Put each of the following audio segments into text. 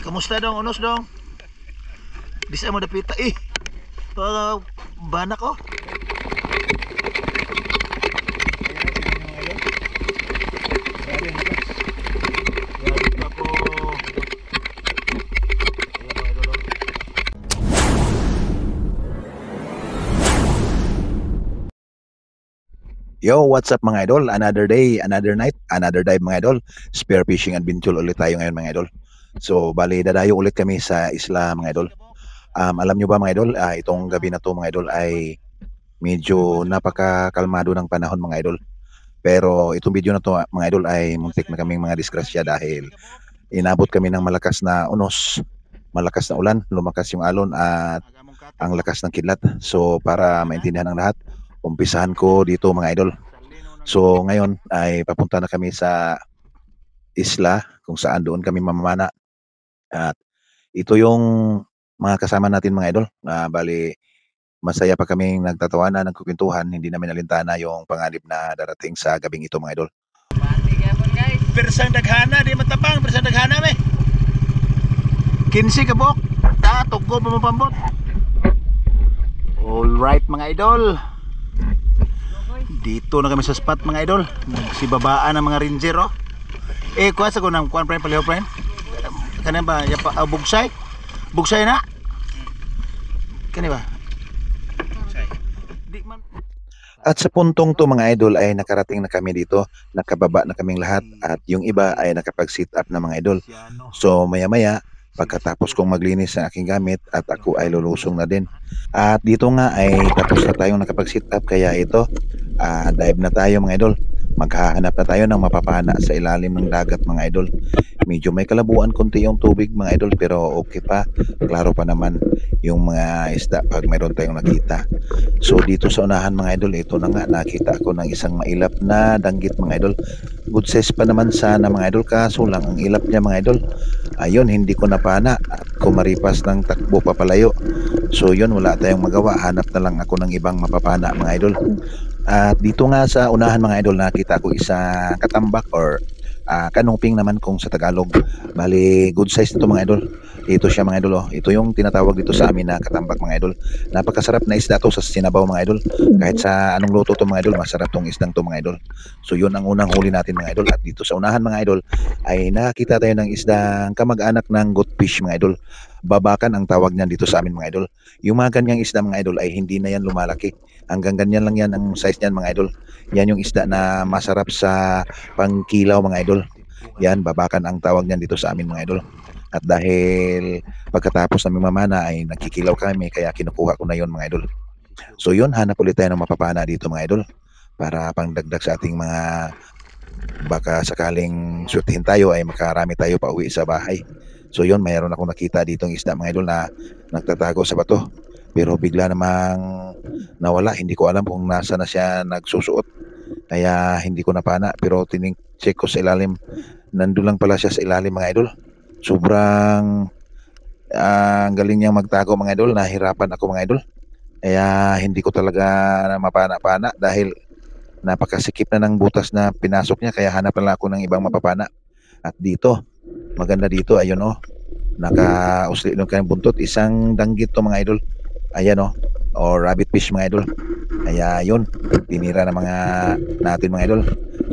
Kamusta dong, unos dong? Di sa mo dapita banak oh. Yo, what's up mga idol? Another day, another night, another dive mga idol. Spear fishing adventure ulit tayo ngayon mga idol. So, bali dadayo ulit kami sa isla mga idol. Alam nyo ba mga idol, itong gabi na to mga idol ay medyo napakakalmado ng panahon mga idol. Pero itong video na to mga idol ay muntik na kaming mga disgrasya dahil inabot kami ng malakas na unos, malakas na ulan, lumakas yung alon at ang lakas ng kidlat. So, para maintindihan ng lahat, umpisahan ko dito mga idol. So ngayon ay papunta na kami sa isla kung saan doon kami mamamana. At ito yung mga kasama natin mga idol. Bali masaya pa kaming nagtatawanan, nagkukwentuhan, hindi namin alintana yung panganib na darating sa gabing ito mga idol. Persang daghana, di matabang, persang daghana me. 15 kabok, tugo pa mapambot. Alright mga idol. Dito na kami sa spot mga idol. Nagsibabaan ng mga ranger oh. Kuha sa ko ng kuhan friend, paliho friend. Kanya ba? Bugsay? Bugsay na? Kanya ba? At sa puntong to mga idol ay nakarating na kami dito. Nakababa na kaming lahat at yung iba ay nakapag-sit up na mga idol. So maya maya pagkatapos kong maglinis ng aking gamit at ako ay lulusong na din. At dito nga ay tapos na tayong nakapag-sit up kaya ito dive na tayo mga idol. Maghahanap na tayo ng mapapana sa ilalim ng dagat mga idol. Medyo may kalabuan konti yung tubig mga idol pero okay pa. Klaro pa naman yung mga isda pag mayroon tayong nakita. So dito sa unahan mga idol, ito na nga nakita ako ng isang mailap na danggit mga idol. Good size pa naman sana mga idol, kaso lang ang ilap niya mga idol. Ayun, hindi ko napana at kumaripas ng takbo papalayo. So yun, wala tayong magawa, hanap na lang ako ng ibang mapapana mga idol. At dito nga sa unahan mga idol, nakita ko isang katambak or kanuping naman kung sa Tagalog. Bali good size nito mga idol. Ito siya mga idol oh. Ito yung tinatawag dito sa amin na katambak mga idol. Napakasarap na isda to sa sinabaw mga idol. Kahit sa anong luto to mga idol, masarap tong isdang to mga idol. So yun ang unang huli natin mga idol. At dito sa unahan mga idol ay nakakita tayo ng isdang kamag-anak ng goatfish mga idol. Babakan ang tawag niyan dito sa amin mga idol. Yung mga ganyang isda mga idol ay hindi na yan lumalaki. Hanggang ganyan lang yan ang size niyan mga idol. Yan yung isda na masarap sa pangkilaw mga idol. Yan, babakan ang tawag niyan dito sa amin mga idol. At dahil pagkatapos namin mamana ay nagkikilaw kami kaya kinukuha ko na yon mga idol. So yun, hanap ulit tayo ng mapapana dito mga idol para pangdagdag sa ating mga baka sakaling syutihin tayo ay makarami tayo pa uwi sa bahay. So yun, mayroon akong nakita ditong isda mga idol na nagtatago sa bato. Pero bigla namang nawala, hindi ko alam kung nasa na siya nagsusuot. Kaya hindi ko napana, pero check ko sa ilalim. Nandun lang pala siya sa ilalim mga idol. Sobrang ang galing niyang magtago mga idol, nahirapan ako mga idol. Kaya hindi ko talaga mapana-pana dahil napakasikip na ng butas na pinasok niya, kaya hanap lang ako ng ibang mapapana. At dito, maganda dito, ayun oh. Nakausli ng kanyang buntot, isang danggit to mga idol. Ayan oh, or rabbit fish mga idol. Kaya yun, tinira na mga natin mga idol.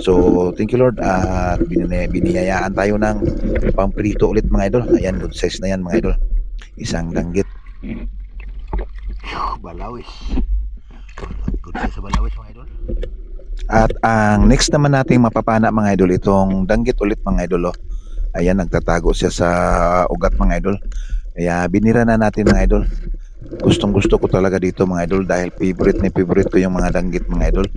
So thank you Lord at biniyayaan tayo ng pamprito ulit mga idol. Ayan, good size na yan mga idol. Isang danggit. Balawis. Good size sa balawis mga idol. At ang next naman nating mapapana mga idol, itong danggit ulit mga idol oh. Ayan, nagtatago siya sa ugat mga idol. Kaya binira na natin mga idol. Gustong gusto ko talaga dito mga idol dahil favorite ko yung mga danggit mga idol.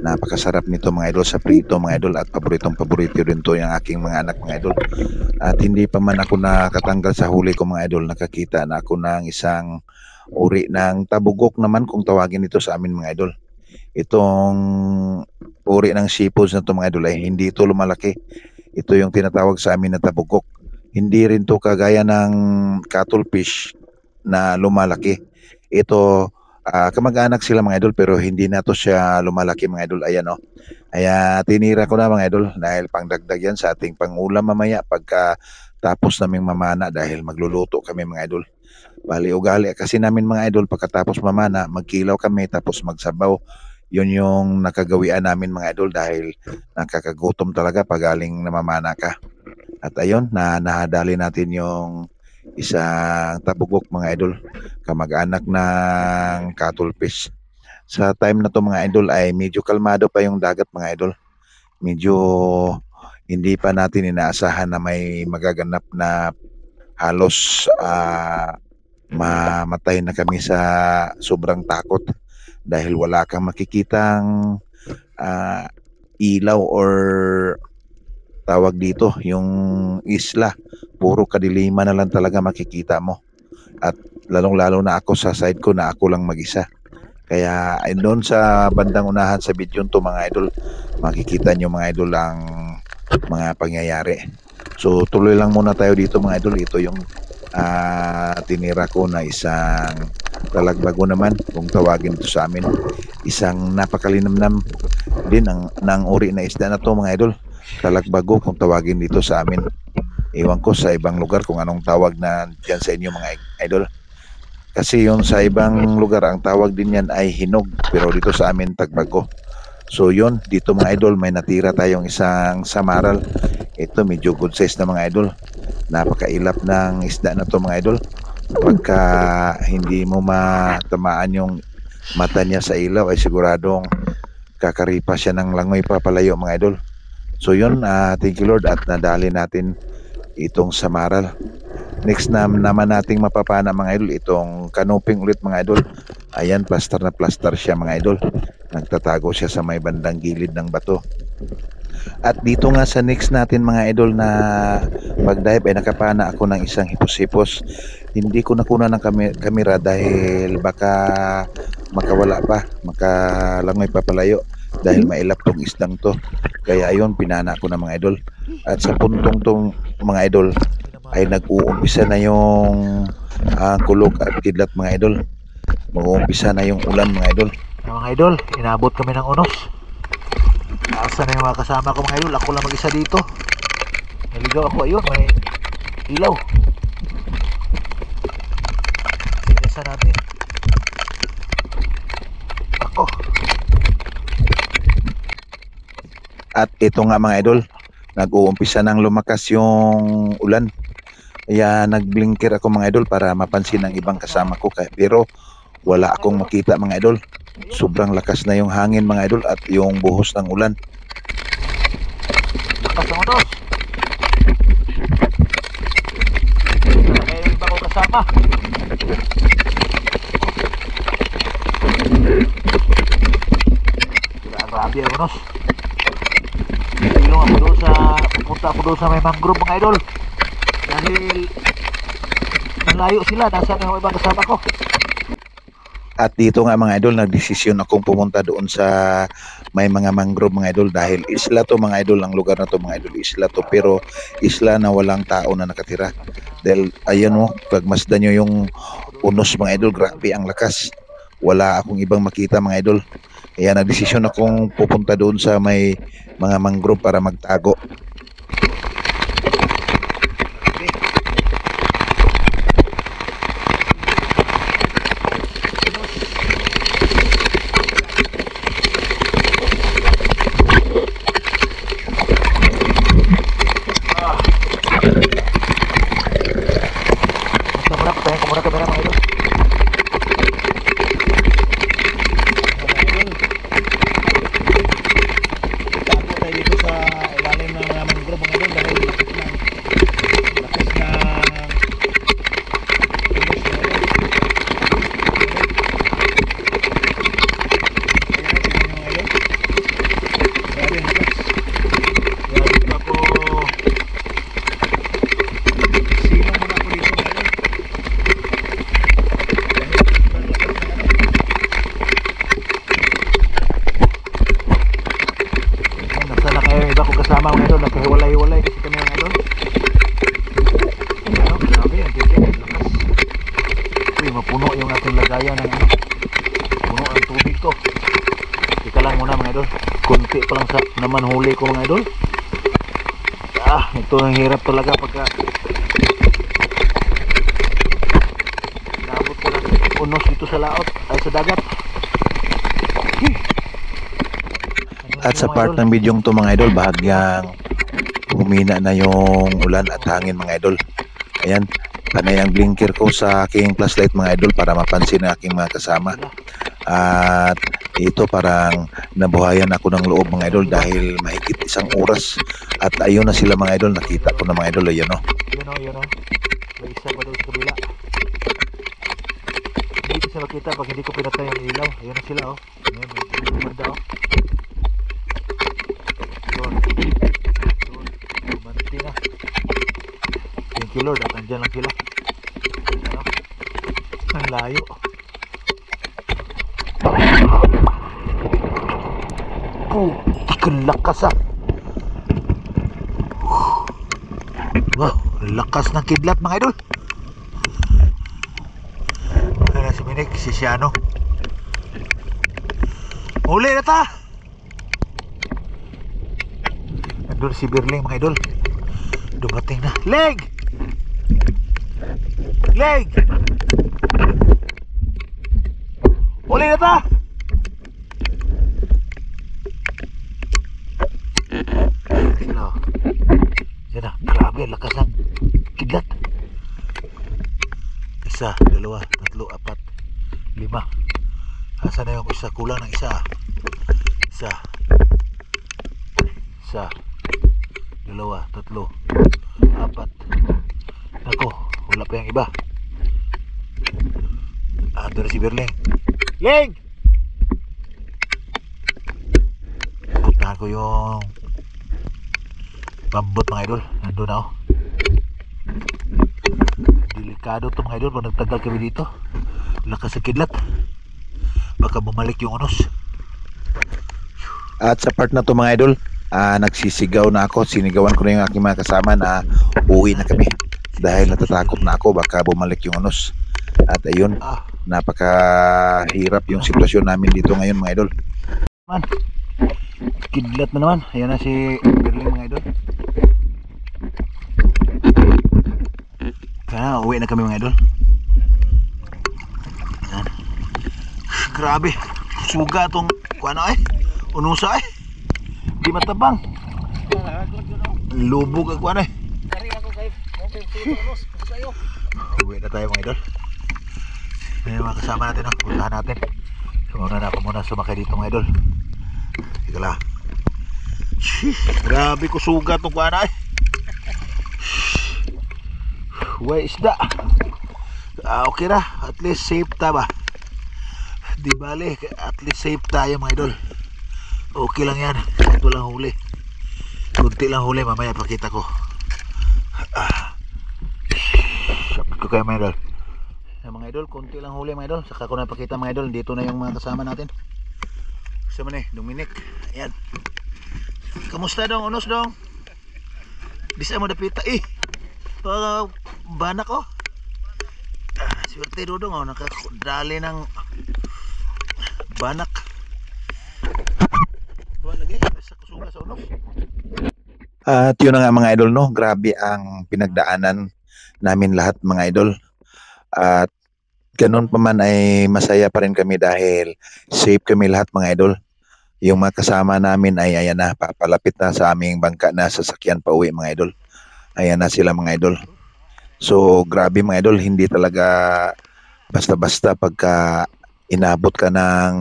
Napakasarap nito mga idol sa prito mga idol at paborito din to yung aking mga anak mga idol. At hindi pa man ako nakatanggal sa huli ko mga idol, nakakita na ako ng isang uri ng tabugok naman kung tawagin ito sa amin mga idol. Itong uri ng seafoods na to mga idol ay hindi ito lumalaki. Ito yung tinatawag sa amin na tabugok. Hindi rin to kagaya ng cuttlefish na lumalaki. Ito kamag-anak sila mga idol pero hindi na to siya lumalaki mga idol. Ayan oh. Kaya tinira ko na mga idol dahil pangdagdag yan sa ating pangulam mamaya pagka tapos naming mamana dahil magluluto kami mga idol. Bali ugali kasi namin mga idol, pagkatapos mamana, magkilaw kami tapos magsabaw. Yun yung nakagawian namin mga idol dahil nakakagutom talaga pag galing namamana ka. At ayun, nahadali natin yung isang tabugok mga idol, kamag-anak ng cuttlefish. Sa time na to mga idol ay medyo kalmado pa yung dagat mga idol. Medyo hindi pa natin inaasahan na may magaganap na halos mamatay na kami sa sobrang takot dahil wala kang makikitang ilaw or tawag dito yung isla, puro kadiliman na lang talaga makikita mo. At lalong-lalo na ako sa side ko na ako lang mag-isa. Kaya doon sa bandang unahan sa video to mga idol, makikita nyo mga idol ang mga pangyayari. So tuloy lang muna tayo dito mga idol. Ito yung tinira ko na isang talagbago naman kung tawagin ito sa amin. Isang napakalinamnam din ng uri na isda na to mga idol. Talagbago kung tawagin dito sa amin. Iwan ko sa ibang lugar kung anong tawag na dyan sa inyo mga idol. Kasi yun sa ibang lugar ang tawag din yan ay hinog, pero dito sa amin tagbago. So yun, dito mga idol may natira tayong isang samaral. Ito medyo good size na mga idol. Napakailap ng isda na to mga idol. Pagka hindi mo matamaan yung mata niya sa ilaw ay siguradong kakaripa siya ng langoy papalayo mga idol. So yun, thank you Lord at nadali natin itong samaral. Next naman nating mapapana mga idol itong kanuping ulit mga idol. Ayan, plaster na plaster siya mga idol. Nagtatago siya sa may bandang gilid ng bato. At dito nga sa next natin mga idol na pag-dive ay nakapana ako ng isang hipos-hipos. Hindi ko nakuna ng kamera dahil baka makawala pa, makalangoy pa palayo dahil mailap tong isdang to. Kaya ayun, pinana ko na mga idol. At sa puntong tong mga idol ay nag-uumpisa na yung kulog at kidlat mga idol. Mag-uumpisa na yung ulan mga idol. Mga idol, inabot kami ng unos. Nasa na yung mga kasama ko mga idol. Ako lang mag-isa dito. Naligaw ako, ayun, may ilaw. Sinasa natin. Ako. At ito nga mga idol, nag-uumpisa nang lumakas yung ulan. Kaya nagblinker ako mga idol para mapansin ng ibang kasama ko. Pero wala akong makita mga idol. Sobrang lakas na yung hangin mga idol at yung buhos ng ulan. Lakas ng unos. May iba ko kasama. Grabe ang unos. Ilong ako doon pupunta ako doon sa may mangrove mga idol. Dahil nalayo sila, nasa na yung ibang kasama ko. At dito nga mga idol, nagdesisyon akong pumunta doon sa may mga mangrove mga idol dahil isla to mga idol, ang lugar na to mga idol, isla to pero isla na walang tao na nakatira. Dahil ayan mo, pagmasdan nyo yung unos mga idol, grabe ang lakas. Wala akong ibang makita mga idol. Kaya nagdesisyon akong pupunta doon sa may mga mangrove para magtago. Kasama mga idol, nagkahiwalay-hiwalay kasi kami mga idol. Ano, grabe yan, lakas. Uy, mapuno yung ating lagayan ng puno ang tubig ko. Ika lang muna mga idol, kunti pa lang sa naman huli ko mga idol. Ito ang hirap talaga pagka unos dito sa laot ay sa dagat. At sa part ng video to mga idol, bahagyang humina na yung ulan at hangin mga idol. Ayan, panay ang blinker ko sa aking flashlight mga idol para mapansin ang aking mga kasama. At ito parang nabuhayan ako ng loob mga idol dahil mahigit 1 oras. At ayun na sila mga idol, nakita ko na mga idol, ayan o. Yun o. May isa pa doon sa kabila. Hindi ko siya makita pag hindi ko pinatay ang ilaw. Ayun na sila o. Ayun, may banda o. Yun. Manti na. Thank you Lord, at andyan lang sila. Ano? Ang layo. Lakas ah. Wow, lakas ng kidlat mga idol. Wala na si Minik, si Siano. Uli na ta. Nandun si Birling mga idol. Dumating na. Leg! Leg! Uli na ta. Yan na, grabe, lakas ng kidlat. 1, 2, 3, 4, 5. Asa na yung isa? Kulang ng isa. 1, 2, 3, 4. Nako, wala pa yung iba. Doon si Berling. Ling! Puntahan ko yung bambot mga idol. Nandun na ako. Delikado to mga idol pag nagtagal kami dito. Lakas sa kidlat. Baka bumalik yung unos. At sa part na to mga idol, nagsisigaw na ako. Sinigawan ko na yung aking mga kasama na uwi na kami. Dahil natatakot na ako baka bumalik yung unos. At ayun, napakahirap yung sitwasyon namin dito ngayon mga idol. Man, kidlat na naman. Ayan na si Berling mga idol. Kaya uwi na kami mga idol. Ayan. Grabe, suga tong kuano ay unusa ay di matabang. Lubog ang kuano ay. Uwi na tayo mga idol. May mga kasama natin, puntahan natin. Sumuna na ako muna sumakay dito mga idol. Ika lang. Grabe ko suga tong kuano ay. Way isda. Okay ra, at least safe ta ba. Di bale, at least safe tayo mga idol. Okay lang yan, kahit walang huli. Kunti lang huli, mamaya pakita ko. Sapit ko kayo mga idol. Mga idol, kunti lang huli mga idol. Saka ko na pakita mga idol. Dito na yung mga kasama natin. Kasama na Dominic. Ayan. Kamusta dong, unos dong? Bisa mo dapita banak oh. Swerte Dodong oh, nakadali ng banak. Tuwan lagi, sa kusunga sa unos. At yun na nga mga idol no, grabe ang pinagdaanan namin lahat mga idol. At ganun pa man ay masaya pa rin kami dahil safe kami lahat mga idol. Yung mga kasama namin ay ayan na, papalapit na sa aming bangka na sasakyan pa uwi mga idol. Ayan na sila mga idol. So grabe mga idol, hindi talaga basta-basta pagka inabot ka ng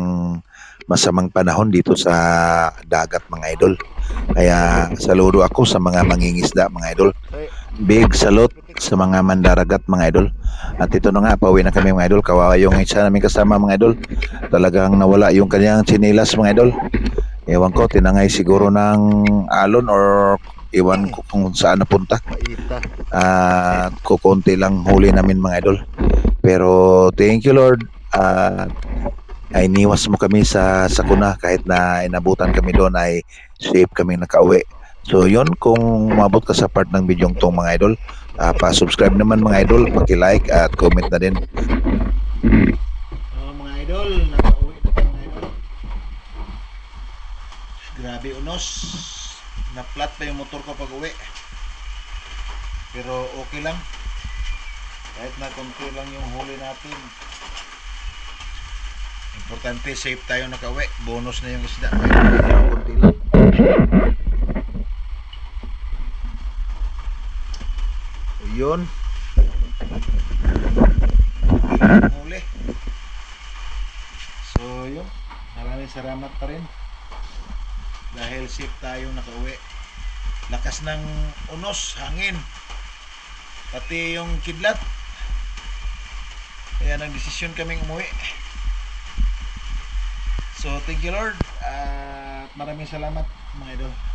masamang panahon dito sa dagat mga idol. Kaya saludo ako sa mga mangingisda mga idol. Big salute sa mga mandaragat mga idol. At ito na nga, pauwi na kami mga idol. Kawawa yung isa namin kasama mga idol. Talagang nawala yung kanyang chinilas mga idol. Ewan ko, tinangay siguro ng alon or iwan ko kung saan napunta. At kukunti lang huli namin mga idol. Pero thank you Lord. Ay niwas mo kami sa sakuna kahit na inabutan kami doon ay safe kami nakauwi. So yun, kung umabot ka sa part ng video tong mga idol, pa-subscribe naman mga idol, paki-like at comment na din. Mga idol, nakauwi na tayo mga idol. Grabe unos. Na-flat pa yung motor ko pag uwi. Pero okay lang. Kahit na konti lang yung huli natin. Importante, safe tayo nakauwi. Bonus na yung isda. Kunti lang. So, yun. Huli. So, yun. Maraming salamat pa rin. Dahil safe tayo nakauwi. Lakas ng unos, hangin. Pati yung kidlat. Kaya nagdesisyon kaming umuwi. So, thank you Lord. At maraming salamat mga idol.